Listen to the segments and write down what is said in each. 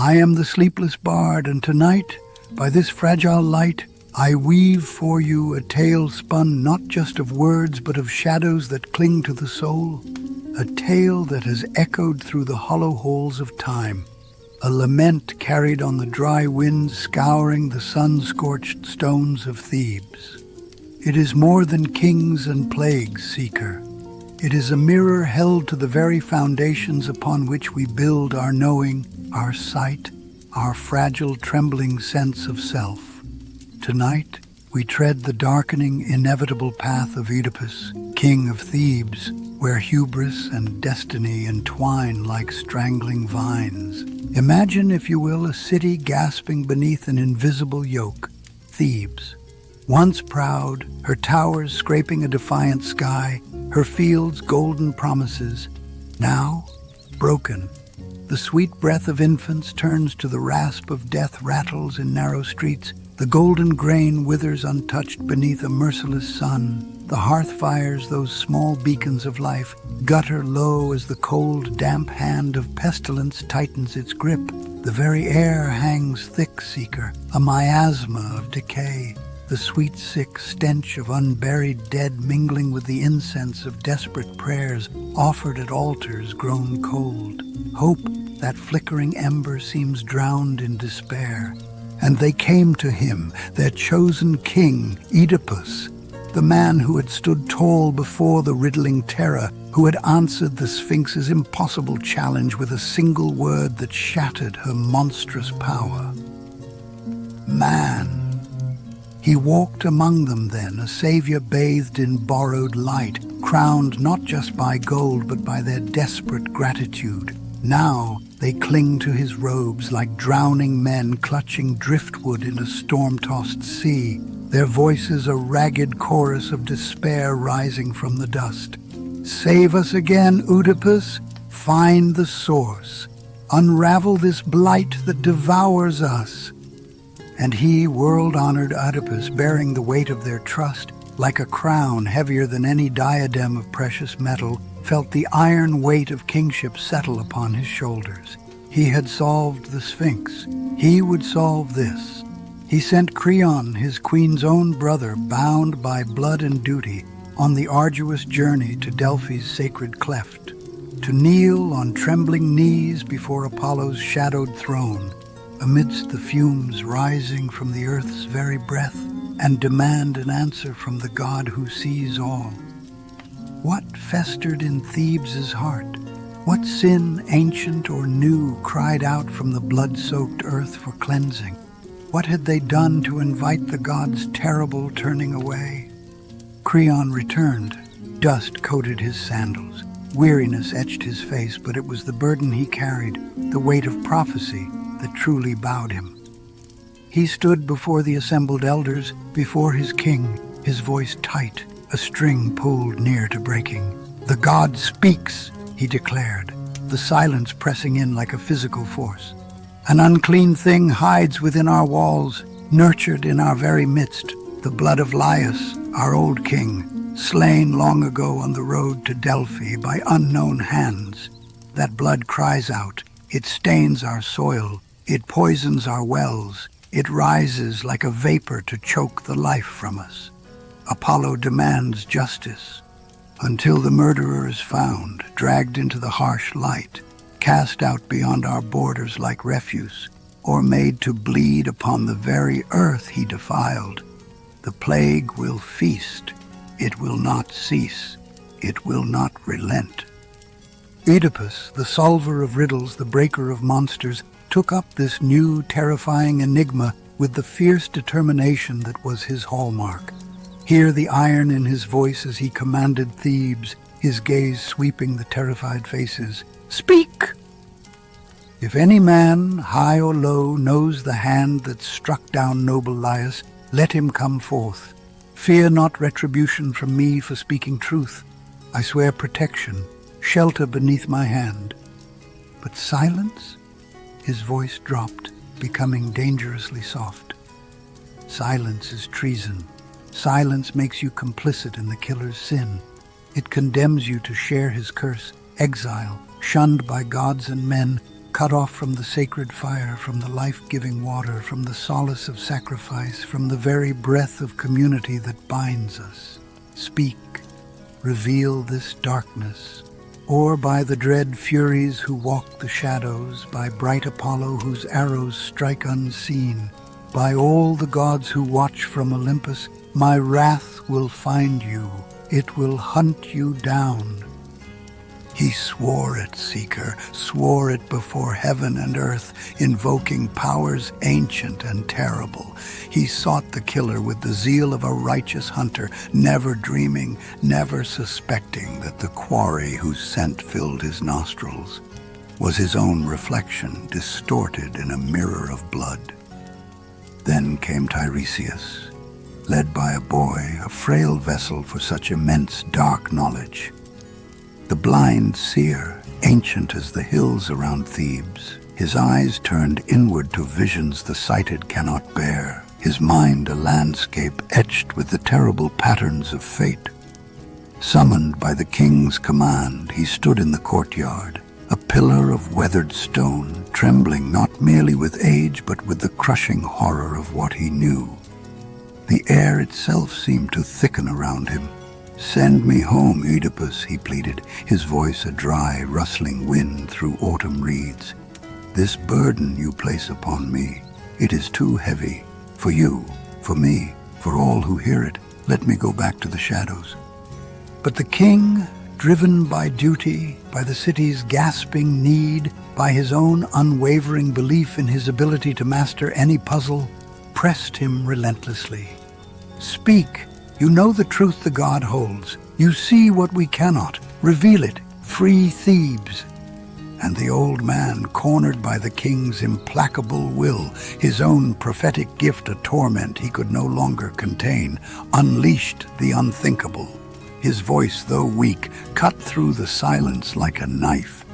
I am the Sleepless Bard, and tonight, by this fragile light, I weave for you a tale spun not just of words but of shadows that cling to the soul, a tale that has echoed through the hollow halls of time, a lament carried on the dry winds scouring the sun-scorched stones of Thebes. It is more than kings and plagues, seeker. It is a mirror held to the very foundations upon which we build our knowing, our sight, our fragile, trembling sense of self. Tonight, we tread the darkening, inevitable path of Oedipus, king of Thebes, where hubris and destiny entwine like strangling vines. Imagine, if you will, a city gasping beneath an invisible yoke, Thebes. Once proud, her towers scraping a defiant sky, her fields golden promises, now broken. The sweet breath of infants turns to the rasp of death rattles in narrow streets. The golden grain withers untouched beneath a merciless sun. The hearth fires, those small beacons of life, gutter low as the cold, damp hand of pestilence tightens its grip. The very air hangs thick, seeker, a miasma of decay. The sweet, sick stench of unburied dead mingling with the incense of desperate prayers offered at altars grown cold. Hope, that flickering ember, seems drowned in despair. And they came to him, their chosen king, Oedipus, the man who had stood tall before the riddling terror, who had answered the Sphinx's impossible challenge with a single word that shattered her monstrous power. Man. He walked among them then, a savior bathed in borrowed light, crowned not just by gold but by their desperate gratitude. Now they cling to his robes like drowning men clutching driftwood in a storm-tossed sea, their voices a ragged chorus of despair rising from the dust. Save us again, Oedipus. Find the source. Unravel this blight that devours us. And he, world-honored Oedipus, bearing the weight of their trust, like a crown heavier than any diadem of precious metal, felt the iron weight of kingship settle upon his shoulders. He had solved the Sphinx. He would solve this. He sent Creon, his queen's own brother, bound by blood and duty, on the arduous journey to Delphi's sacred cleft, to kneel on trembling knees before Apollo's shadowed throne, amidst the fumes rising from the earth's very breath, and demand an answer from the God who sees all. What festered in Thebes' heart? What sin, ancient or new, cried out from the blood-soaked earth for cleansing? What had they done to invite the gods' terrible turning away? Creon returned. Dust coated his sandals. Weariness etched his face, but it was the burden he carried, the weight of prophecy, that truly bowed him. He stood before the assembled elders, before his king, his voice tight, a string pulled near to breaking. "The God speaks," he declared, the silence pressing in like a physical force. "An unclean thing hides within our walls, nurtured in our very midst, the blood of Laius, our old king, slain long ago on the road to Delphi by unknown hands. That blood cries out, it stains our soil, it poisons our wells, it rises like a vapor to choke the life from us. Apollo demands justice, until the murderer is found, dragged into the harsh light, cast out beyond our borders like refuse, or made to bleed upon the very earth he defiled. The plague will feast, it will not cease, it will not relent." Oedipus, the solver of riddles, the breaker of monsters, took up this new, terrifying enigma with the fierce determination that was his hallmark. Hear the iron in his voice as he commanded Thebes, his gaze sweeping the terrified faces. "Speak! If any man, high or low, knows the hand that struck down noble Laius, let him come forth. Fear not retribution from me for speaking truth. I swear protection, shelter beneath my hand. But silence?" His voice dropped, becoming dangerously soft. "Silence is treason. Silence makes you complicit in the killer's sin. It condemns you to share his curse, exile, shunned by gods and men, cut off from the sacred fire, from the life-giving water, from the solace of sacrifice, from the very breath of community that binds us. Speak, reveal this darkness. Or by the dread furies who walk the shadows, by bright Apollo whose arrows strike unseen, by all the gods who watch from Olympus, my wrath will find you, it will hunt you down. He swore it, Seeker, swore it before heaven and earth, invoking powers ancient and terrible. He sought the killer with the zeal of a righteous hunter, never dreaming, never suspecting that the quarry whose scent filled his nostrils was his own reflection, distorted in a mirror of blood. Then came Tiresias, led by a boy, a frail vessel for such immense dark knowledge. The blind seer, ancient as the hills around Thebes, his eyes turned inward to visions the sighted cannot bear, his mind a landscape etched with the terrible patterns of fate. Summoned by the king's command, he stood in the courtyard, a pillar of weathered stone, trembling not merely with age but with the crushing horror of what he knew. The air itself seemed to thicken around him. "Send me home, Oedipus," he pleaded, his voice a dry, rustling wind through autumn reeds. "This burden you place upon me, it is too heavy. For you, for me, for all who hear it, let me go back to the shadows." But the king, driven by duty, by the city's gasping need, by his own unwavering belief in his ability to master any puzzle, pressed him relentlessly. "Speak. You know the truth the god holds. You see what we cannot. Reveal it. Free Thebes." And the old man, cornered by the king's implacable will, his own prophetic gift a torment he could no longer contain, unleashed the unthinkable. His voice, though weak, cut through the silence like a knife.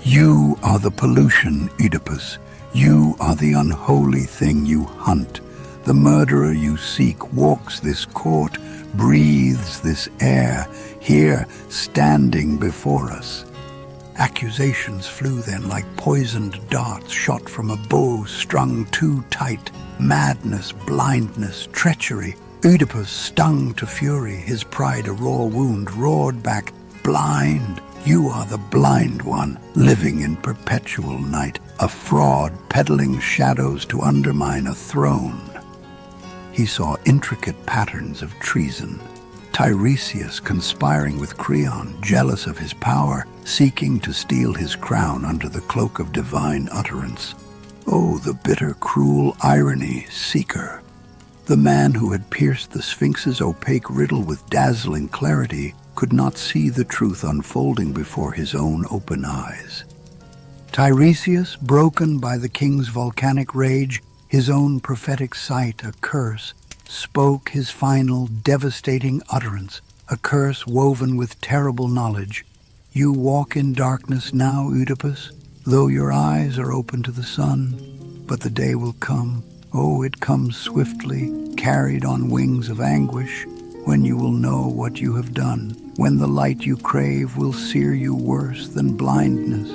"You are the pollution, Oedipus. You are the unholy thing you hunt. The murderer you seek walks this court, breathes this air, here, standing before us." Accusations flew then like poisoned darts shot from a bow strung too tight. Madness, blindness, treachery. Oedipus, stung to fury, his pride a raw wound, roared back, "Blind! You are the blind one, living in perpetual night, a fraud peddling shadows to undermine a throne." He saw intricate patterns of treason. Tiresias conspiring with Creon, jealous of his power, seeking to steal his crown under the cloak of divine utterance. Oh, the bitter, cruel irony, Seeker! The man who had pierced the Sphinx's opaque riddle with dazzling clarity could not see the truth unfolding before his own open eyes. Tiresias, broken by the king's volcanic rage, his own prophetic sight a curse, spoke his final devastating utterance, a curse woven with terrible knowledge. "You walk in darkness now, Oedipus, though your eyes are open to the sun. But the day will come, oh, it comes swiftly, carried on wings of anguish, when you will know what you have done, when the light you crave will sear you worse than blindness.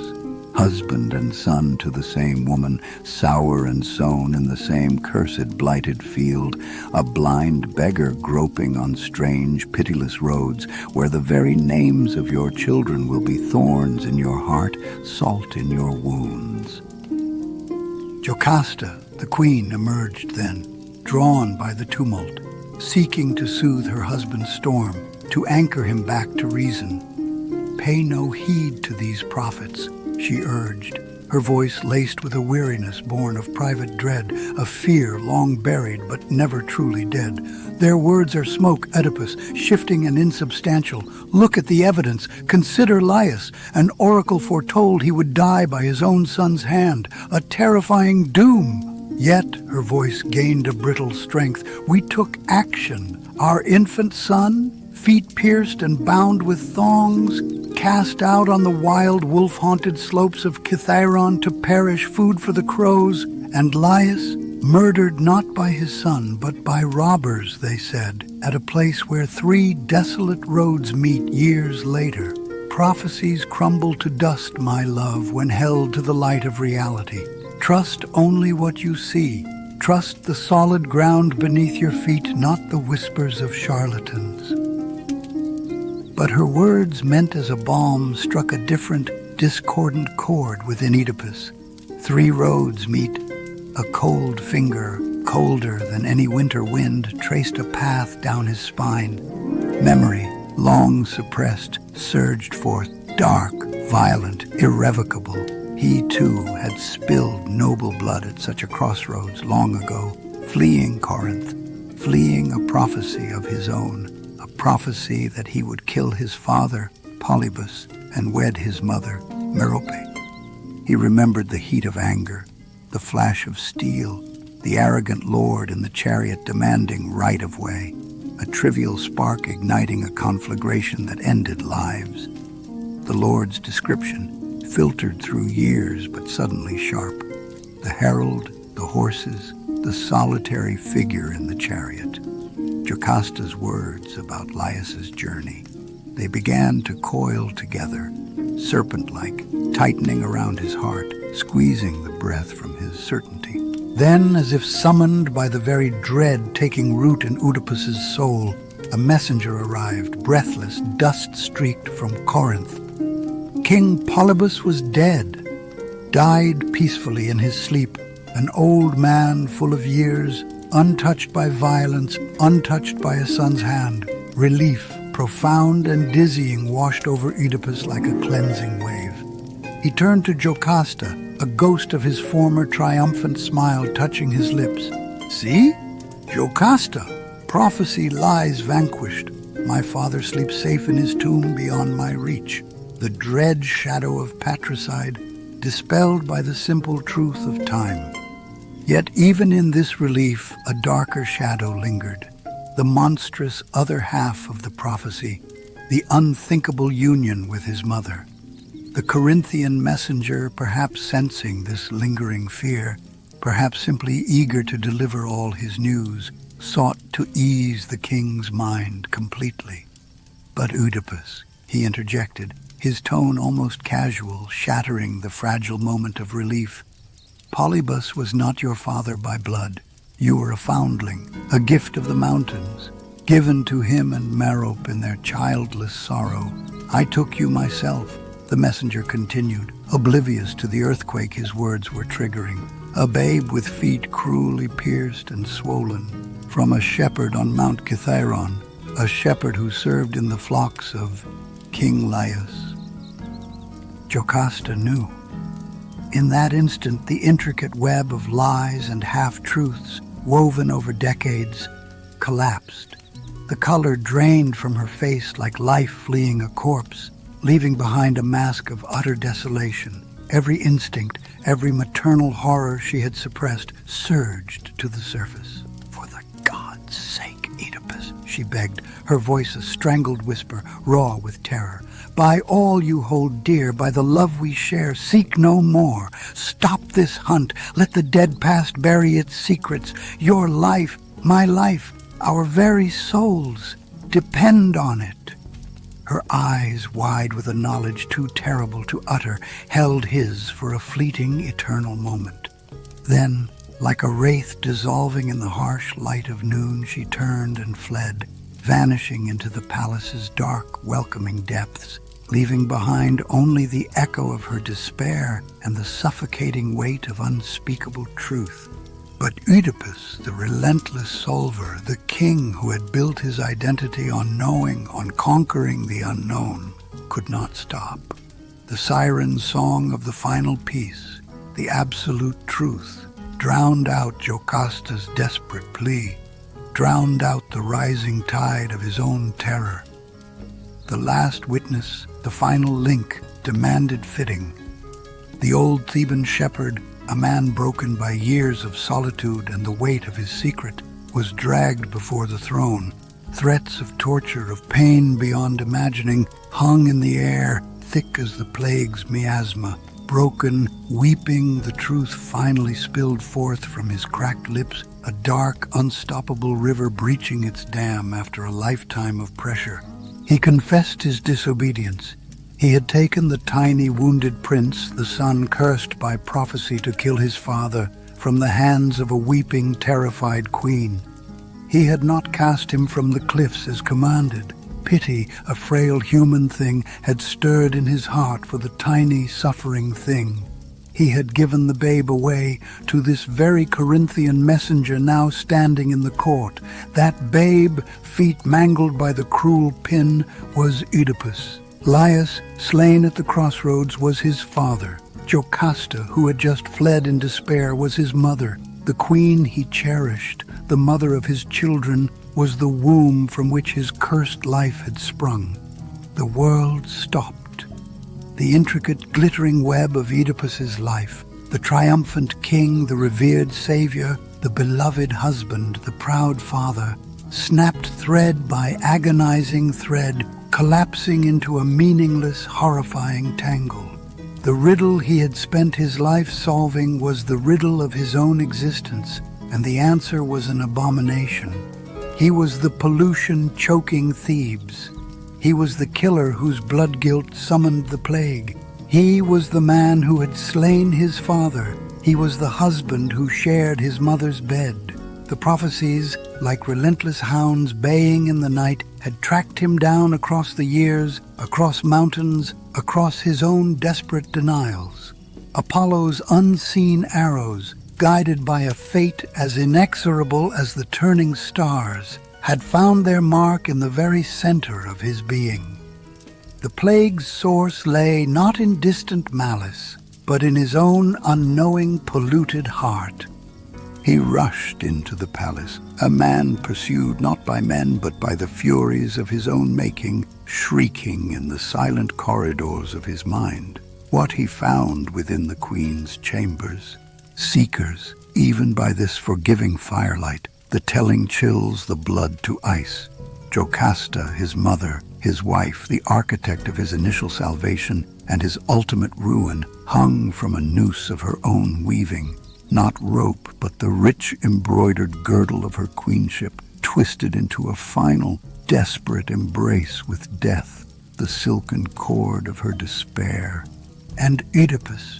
Husband and son to the same woman, sour and sown in the same cursed blighted field, a blind beggar groping on strange, pitiless roads, where the very names of your children will be thorns in your heart, salt in your wounds." Jocasta, the queen, emerged then, drawn by the tumult, seeking to soothe her husband's storm, to anchor him back to reason. "Pay no heed to these prophets," she urged, her voice laced with a weariness born of private dread, of fear long buried but never truly dead. "Their words are smoke, Oedipus, shifting and insubstantial. Look at the evidence. Consider Laius. An oracle foretold he would die by his own son's hand, a terrifying doom. Yet," her voice gained a brittle strength, "we took action. Our infant son, feet pierced and bound with thongs, cast out on the wild wolf-haunted slopes of Kithaeron to perish food for the crows, and Laius, murdered not by his son, but by robbers, they said, at a place where 3 desolate roads meet years later. Prophecies crumble to dust, my love, when held to the light of reality. Trust only what you see. Trust the solid ground beneath your feet, not the whispers of charlatans. But her words, meant as a balm, struck a different, discordant chord within Oedipus. 3 roads meet. A cold finger, colder than any winter wind, traced a path down his spine. Memory, long suppressed, surged forth, dark, violent, irrevocable. He, too, had spilled noble blood at such a crossroads long ago, fleeing Corinth, fleeing a prophecy of his own, a prophecy that he would kill his father, Polybus, and wed his mother, Merope. He remembered the heat of anger, the flash of steel, the arrogant lord in the chariot demanding right of way, a trivial spark igniting a conflagration that ended lives. The lord's description, filtered through years but suddenly sharp. The herald, the horses, the solitary figure in the chariot. Jocasta's words about Laius's journey. They began to coil together, serpent-like, tightening around his heart, squeezing the breath from his certainty. Then, as if summoned by the very dread taking root in Oedipus's soul, a messenger arrived, breathless, dust-streaked from Corinth. King Polybus was dead, died peacefully in his sleep, an old man full of years, untouched by violence, untouched by a son's hand. Relief, profound and dizzying, washed over Oedipus like a cleansing wave. He turned to Jocasta, a ghost of his former triumphant smile touching his lips. See? Jocasta, prophecy lies vanquished. My father sleeps safe in his tomb beyond my reach. The dread shadow of patricide, dispelled by the simple truth of time. Yet even in this relief, a darker shadow lingered. The monstrous other half of the prophecy, the unthinkable union with his mother. The Corinthian messenger, perhaps sensing this lingering fear, perhaps simply eager to deliver all his news, sought to ease the king's mind completely. But Oedipus, he interjected, his tone almost casual, shattering the fragile moment of relief. Polybus was not your father by blood. You were a foundling, a gift of the mountains, given to him and Merope in their childless sorrow. I took you myself, the messenger continued, oblivious to the earthquake his words were triggering. A babe with feet cruelly pierced and swollen, from a shepherd on Mount Kithaeron, a shepherd who served in the flocks of King Laius. Jocasta knew. In that instant, the intricate web of lies and half-truths, woven over decades, collapsed. The color drained from her face like life fleeing a corpse, leaving behind a mask of utter desolation. Every instinct, every maternal horror she had suppressed, surged to the surface. For the gods' sake, Oedipus, she begged, her voice a strangled whisper, raw with terror. By all you hold dear, by the love we share, seek no more. Stop this hunt. Let the dead past bury its secrets. Your life, my life, our very souls depend on it. Her eyes, wide with a knowledge too terrible to utter, held his for a fleeting, eternal moment. Then, like a wraith dissolving in the harsh light of noon, she turned and fled, vanishing into the palace's dark, welcoming depths, leaving behind only the echo of her despair and the suffocating weight of unspeakable truth. But Oedipus, the relentless solver, the king who had built his identity on knowing, on conquering the unknown, could not stop. The siren song of the final piece, the absolute truth, drowned out Jocasta's desperate plea, drowned out the rising tide of his own terror. The last witness, the final link, demanded fitting. The old Theban shepherd, a man broken by years of solitude and the weight of his secret, was dragged before the throne. Threats of torture, of pain beyond imagining, hung in the air, thick as the plague's miasma. Broken, weeping, the truth finally spilled forth from his cracked lips, a dark, unstoppable river breaching its dam after a lifetime of pressure. He confessed his disobedience. He had taken the tiny wounded prince, the son cursed by prophecy to kill his father, from the hands of a weeping, terrified queen. He had not cast him from the cliffs as commanded. Pity, a frail human thing, had stirred in his heart for the tiny, suffering thing. He had given the babe away to this very Corinthian messenger now standing in the court. That babe, feet mangled by the cruel pin, was Oedipus. Laius, slain at the crossroads, was his father. Jocasta, who had just fled in despair, was his mother. The queen he cherished, the mother of his children, was the womb from which his cursed life had sprung. The world stopped. The intricate, glittering web of Oedipus's life, the triumphant king, the revered savior, the beloved husband, the proud father, snapped thread by agonizing thread, collapsing into a meaningless, horrifying tangle. The riddle he had spent his life solving was the riddle of his own existence, and the answer was an abomination. He was the pollution-choking Thebes. He was the killer whose blood guilt summoned the plague. He was the man who had slain his father. He was the husband who shared his mother's bed. The prophecies, like relentless hounds baying in the night, had tracked him down across the years, across mountains, across his own desperate denials. Apollo's unseen arrows, guided by a fate as inexorable as the turning stars, had found their mark in the very center of his being. The plague's source lay not in distant malice, but in his own unknowing, polluted heart. He rushed into the palace, a man pursued not by men but by the furies of his own making, shrieking in the silent corridors of his mind. What he found within the queen's chambers. Seekers, even by this forgiving firelight, the telling chills the blood to ice. Jocasta, his mother, his wife, the architect of his initial salvation and his ultimate ruin, hung from a noose of her own weaving. Not rope, but the rich embroidered girdle of her queenship, twisted into a final, desperate embrace with death, the silken cord of her despair. And Oedipus,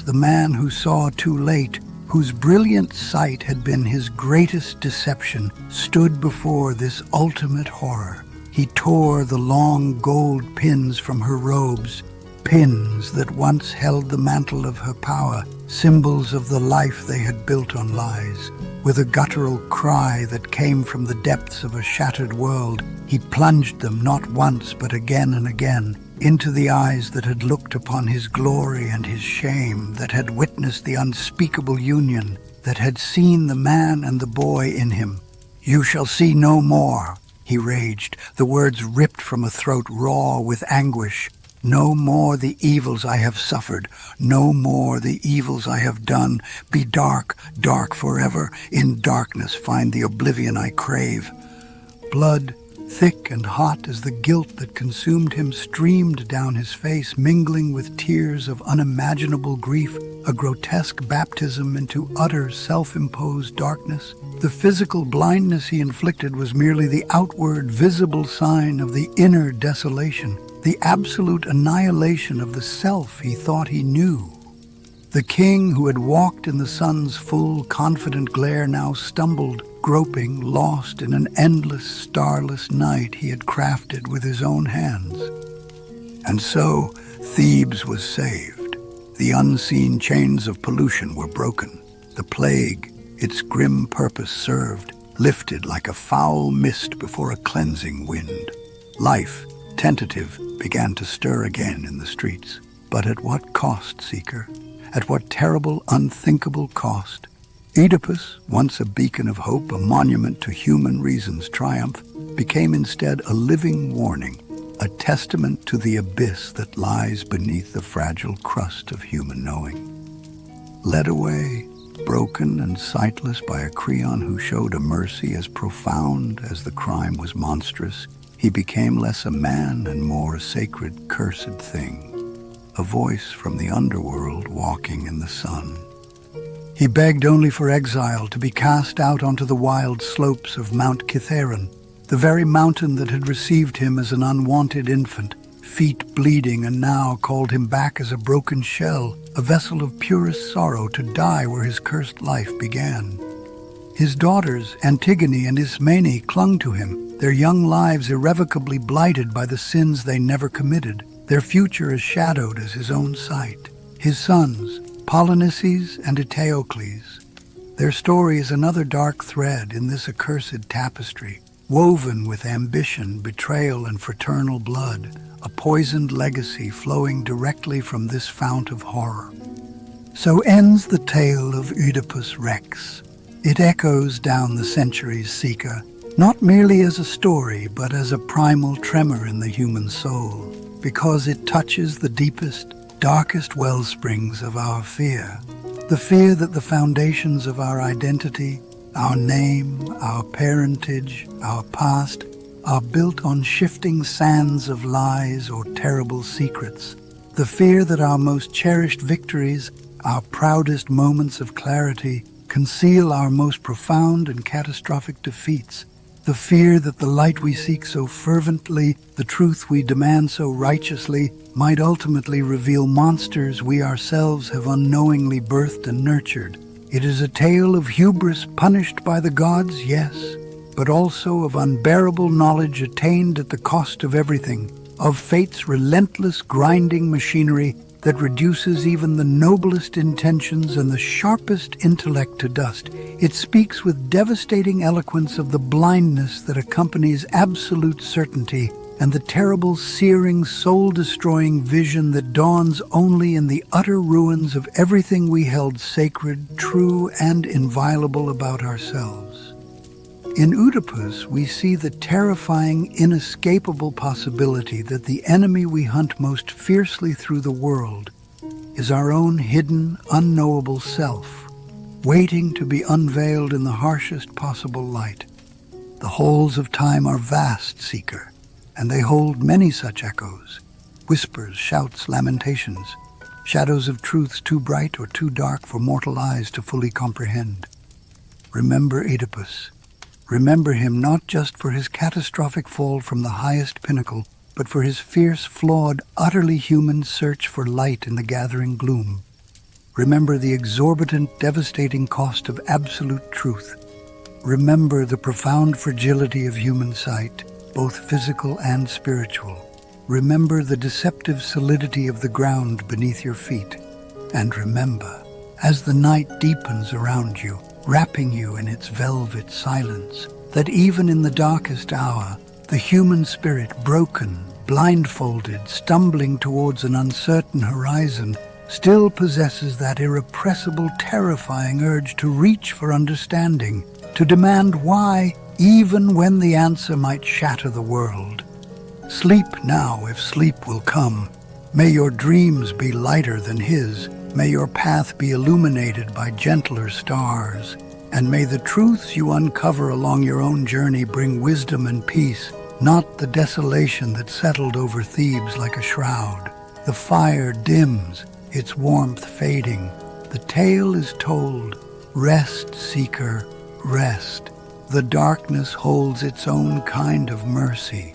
the man who saw too late, whose brilliant sight had been his greatest deception, stood before this ultimate horror. He tore the long gold pins from her robes, pins that once held the mantle of her power, symbols of the life they had built on lies. With a guttural cry that came from the depths of a shattered world, he plunged them not once but again and again into the eyes that had looked upon his glory and his shame, that had witnessed the unspeakable union, that had seen the man and the boy in him. "You shall see no more," he raged, the words ripped from a throat raw with anguish. "No more the evils I have suffered, no more the evils I have done. Be dark, dark forever. In darkness find the oblivion I crave." Blood, thick and hot as the guilt that consumed him, streamed down his face, mingling with tears of unimaginable grief, a grotesque baptism into utter self-imposed darkness. The physical blindness he inflicted was merely the outward, visible sign of the inner desolation, the absolute annihilation of the self he thought he knew. The king who had walked in the sun's full, confident glare now stumbled, groping, lost in an endless, starless night he had crafted with his own hands. And so, Thebes was saved. The unseen chains of pollution were broken. The plague, its grim purpose served, lifted like a foul mist before a cleansing wind. Life, tentative, began to stir again in the streets. But at what cost, seeker? At what terrible, unthinkable cost? Oedipus, once a beacon of hope, a monument to human reason's triumph, became instead a living warning, a testament to the abyss that lies beneath the fragile crust of human knowing. Led away, broken and sightless by a Creon who showed a mercy as profound as the crime was monstrous, he became less a man and more a sacred, cursed thing, a voice from the underworld walking in the sun. He begged only for exile, to be cast out onto the wild slopes of Mount Kithaeron, the very mountain that had received him as an unwanted infant, feet bleeding, and now called him back as a broken shell, a vessel of purest sorrow to die where his cursed life began. His daughters, Antigone and Ismene, clung to him, their young lives irrevocably blighted by the sins they never committed, their future as shadowed as his own sight. His sons, Polynices and Eteocles. Their story is another dark thread in this accursed tapestry, woven with ambition, betrayal, and fraternal blood, a poisoned legacy flowing directly from this fount of horror. So ends the tale of Oedipus Rex. It echoes down the centuries, Seeker, not merely as a story, but as a primal tremor in the human soul, because it touches the deepest, darkest wellsprings of our fear. The fear that the foundations of our identity, our name, our parentage, our past, are built on shifting sands of lies or terrible secrets. The fear that our most cherished victories, our proudest moments of clarity, conceal our most profound and catastrophic defeats. The fear that the light we seek so fervently, the truth we demand so righteously, might ultimately reveal monsters we ourselves have unknowingly birthed and nurtured. It is a tale of hubris punished by the gods, yes, but also of unbearable knowledge attained at the cost of everything, of fate's relentless grinding machinery that reduces even the noblest intentions and the sharpest intellect to dust. It speaks with devastating eloquence of the blindness that accompanies absolute certainty and the terrible, searing, soul-destroying vision that dawns only in the utter ruins of everything we held sacred, true, and inviolable about ourselves. In Oedipus, we see the terrifying, inescapable possibility that the enemy we hunt most fiercely through the world is our own hidden, unknowable self, waiting to be unveiled in the harshest possible light. The halls of time are vast, Seeker, and they hold many such echoes, whispers, shouts, lamentations, shadows of truths too bright or too dark for mortal eyes to fully comprehend. Remember Oedipus. Remember him not just for his catastrophic fall from the highest pinnacle, but for his fierce, flawed, utterly human search for light in the gathering gloom. Remember the exorbitant, devastating cost of absolute truth. Remember the profound fragility of human sight, both physical and spiritual. Remember the deceptive solidity of the ground beneath your feet. And remember, as the night deepens around you, wrapping you in its velvet silence, that even in the darkest hour, the human spirit, broken, blindfolded, stumbling towards an uncertain horizon, still possesses that irrepressible, terrifying urge to reach for understanding, to demand why, even when the answer might shatter the world. Sleep now, if sleep will come. May your dreams be lighter than his. May your path be illuminated by gentler stars, and may the truths you uncover along your own journey bring wisdom and peace, not the desolation that settled over Thebes like a shroud. The fire dims, its warmth fading. The tale is told. Rest, seeker, rest. The darkness holds its own kind of mercy.